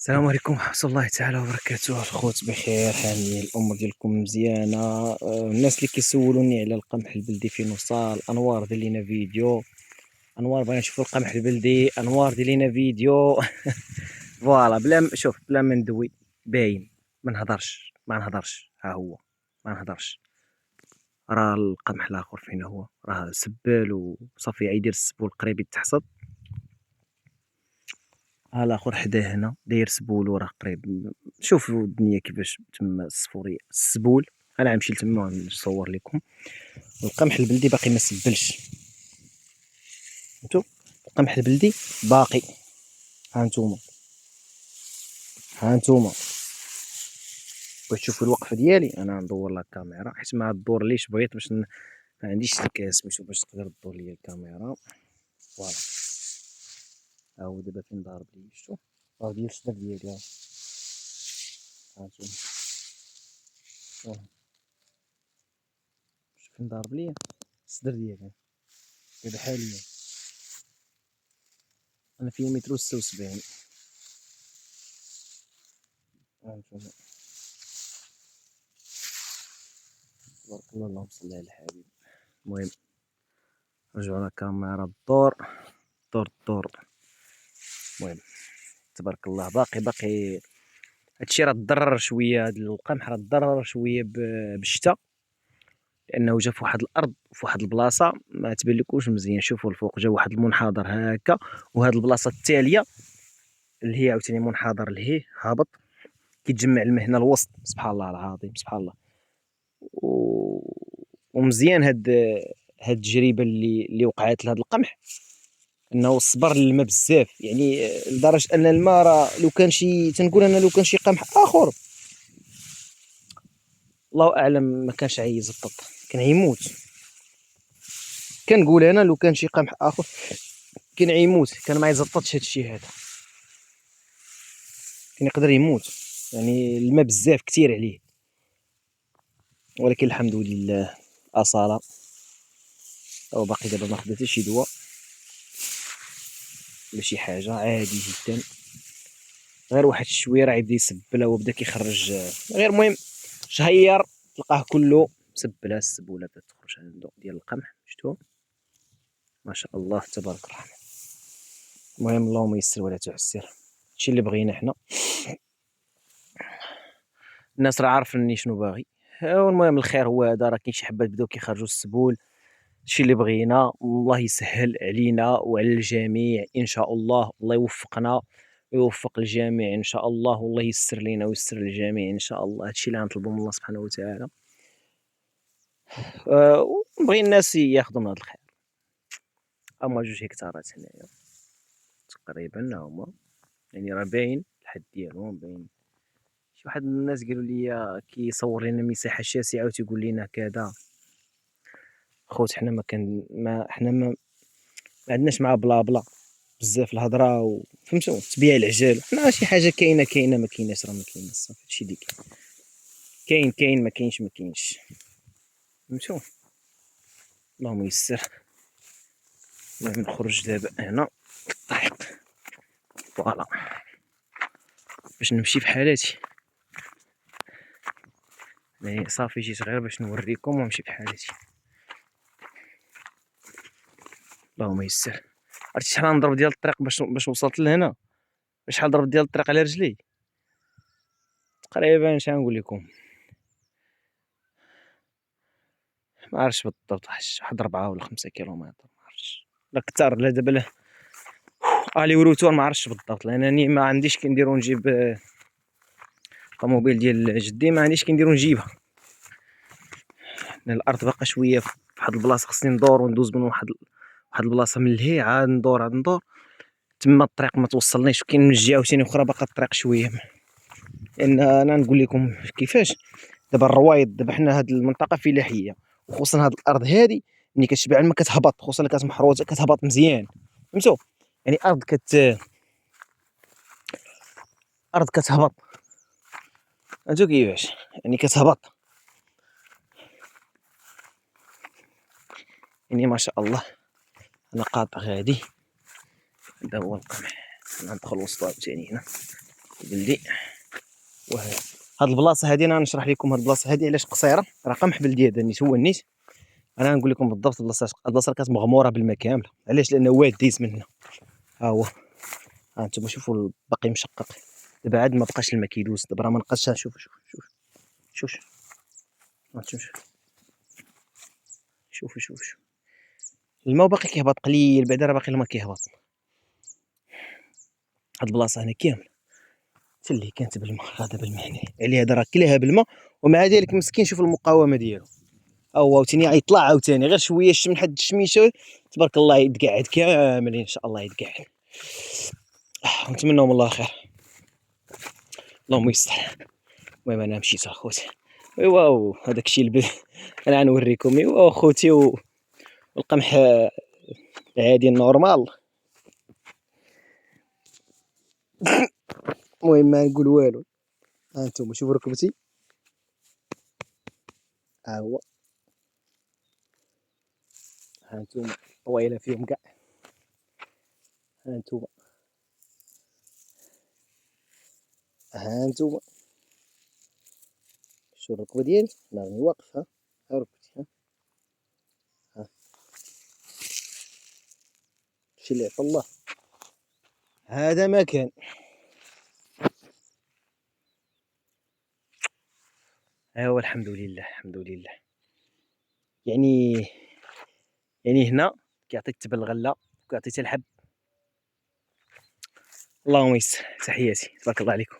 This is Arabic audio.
السلام عليكم ورحمة الله تعالى وبركاته. الخوت بخير، حاليا الأمور ديالكم مزيانة. الناس اللي كيسولوني على القمح البلدي فين وصل، أنوار دير لينا فيديو. أنوار بغينا نشوفو القمح البلدي، أنوار دير لينا فيديو. فوالا شوف بلا ما ندوي، باين ما نهضرش، ها هو ما نهضرش. راه القمح الآخر فين هو، راه سبال وصافي يدير السبول قريب يتحصد. ها الاخر حداه هنا داير سبول وراه قريب. شوفوا الدنيا كيفاش تما الصفوريه السبول. انا غنمشي لتما نصور لكم. القمح البلدي باقي ما سبلش. انتو القمح البلدي باقي. ها انتوما، ها انتوما باش تشوفوا الوقفه ديالي. انا ندور لا الكاميرا حيت ما الدور ليش بغيت باش ما عنديش الكاس باش تقدر تدور ليا الكاميرا. فوالا ها هو دابا فين ضارب لي، شفتو راه ديال الصدر ديالي. ها انتوما شوف فين ضارب ليا الصدر ديالي. دابا حاليا انا في متر وستة وسبعين. هانتوما تبارك الله، اللهم صل على الحبيب. المهم رجعوا الكاميرا الدور الدور. المهم تبارك الله باقي هادشي راه تضرر شويه. هاد القمح راه تضرر شويه بالشتا، لانه جا في واحد الارض في واحد البلاصه ما تبانلكوش مزيان. شوفوا الفوق جا واحد المنحدر هكا، وهاد البلاصه التاليه اللي هي عاوتاني منحدر لهيه هابط كيتجمع الماء هنا الوسط. سبحان الله العظيم سبحان الله. ومزيان هاد التجربه اللي وقعت لهاد القمح، انه صبر الماء بزاف. يعني لدرجه ان الماء راه لو كان شي تنقول انا لو كان شي قمح اخر الله اعلم ما كانش عيزبط، كان عيموت. كنقول انا لو كان شي قمح اخر كان عيموت، كان ما يزبطش هاد الشيء هذا، كان يقدر يموت. يعني الماء بزاف كثير عليه. ولكن الحمد لله اصاله، او باقي دابا ما خدا حتى شي دواء ولا شي حاجه، عادي جدا. غير واحد الشويه راه يبدا يسبل وبدا كيخرج. غير المهم شهير تلقاه كله مسبله. السبوله بدات تخرج عنده ديال القمح، شفتو ما شاء الله تبارك الرحمن. المهم اللهم يسر ولا تعسر، هادشي اللي بغينا حنا. الناس راه عارفيني شنو باغي. والمهم الخير هو هذا، راه كاين شي حبات بداو كيخرجوا السبول. هادشي اللي بغينا، والله يسهل علينا وعلى الجميع ان شاء الله. الله يوفقنا ويوفق الجميع ان شاء الله، والله يسر لينا ويسر للجميع ان شاء الله. هادشي اللي غنطلبوا من الله سبحانه وتعالى. ونبغي الناس ياخذوا من هذا الخير. هما 2 هكتارات هنايا تقريبا هما، يعني راه باين الحد ديالهم باين. شي واحد من الناس قالوا لي كيصور لنا مساحه شاسعه وتيقول لنا كذا. خوت حنا ما كان ما حنا ما عندناش مع بلا بلا بزاف الهضره فهمتوا تبيع العجال. حنا شي حاجه كاينه ما كايناش راه ما كايناش صافي. هادشي اللي كاين ما كاينش ما كاينش. فهمتوا اللهم يسر. المهم نخرج دابا هنا الطريق فوالا باش نمشي بحالاتي. يعني صافي جيت غير باش نوريكم ونمشي بحالاتي. اللهم يسر. عرفتي شحال نضرب ديال الطريق باش وصلت لهنا؟ شحال ضربت ديال الطريق على رجلي؟ تقريبا شحال نقول لكم، ما عرفتش بالضبط، واحد 4 ولا 5 كيلومتر ما عرفتش، لا كثر لا دابا لا الي وروتور ما عرفتش بالضبط، لانني ما عنديش كنديرو نجيب الطوموبيل ديال جدي، ما عنديش كنديرو نجيبها لان الارض باقا شويه فواحد البلاصه. خصني ندور وندوز من واحد البلاصه من لهي عاد ندور تما الطريق ما توصلنيش. وكاين من الجهه عاوتاني اخرى باقا الطريق شويه. لان انا نقول لكم كيفاش دابا الروايض. دابا حنا هاد المنطقه فلاحيه، وخصوصا هاد الارض هادي ملي كتشبع الماء كتهبط، خصوصا كانت محروسه كتهبط مزيان. فهمتوا يعني ارض كتهبط. فهمتوا كيفاش يعني كتهبط. يعني ما شاء الله. انا قاطع غادي. هذا هو القمح. ندخل وسط عاوتاني هنا. بلدي. هاد البلاصه هادي انا نشرح لكم. هاد البلاصه هادي علاش قصيره، راه قمح بلدي هذا نيت هو النيت. انا نقول لكم بالضبط البلاصه كانت مغموره بالماء كامله. علاش؟ لانه واد ديز من هنا. ها هو، ها انتم شوفوا باقي مشقق. دابا عاد ما بقاش الماء كيدوز، دابا راه ما نقصش. شوف شوف شوف شوف شوف شوف شوف الماء باقي كيهبط قليل، بعدا راه باقي الماء كيهبط. هاد البلاصه هنا كامل حتى اللي كانت بالماء غادا بالماء هنا، عليه هذا راه كلها بالماء، ومع ذلك مسكين شوف المقاومه ديالو. هو عاوتاني غيطلع عاوتاني غير شويه من حد الشميشه، تبارك الله يتقعد كامل ان شاء الله يتقعد. ونتمنى لهم الله خير، اللهم يستر. المهم انا مشيت اخوتي. ايوا هذاك الشيء انا غنوريكم. ايوا اخوتي والقمح العادي النورمال. المهم ما نقول والو. ها انتم شوفوا ركبتي، ها هو، ها انتم طويله فيهم كاع. ها انتم، ها انتم شو الركبه ديالي راني واقف. ها ركبتي، ها شي اللي عطا الله. هذا ما كان. هو الحمد لله الحمد لله. يعني هنا كيعطي التبن الغله وكيعطي حتى الحب. اللهم يسر. تحياتي، تبارك الله عليكم.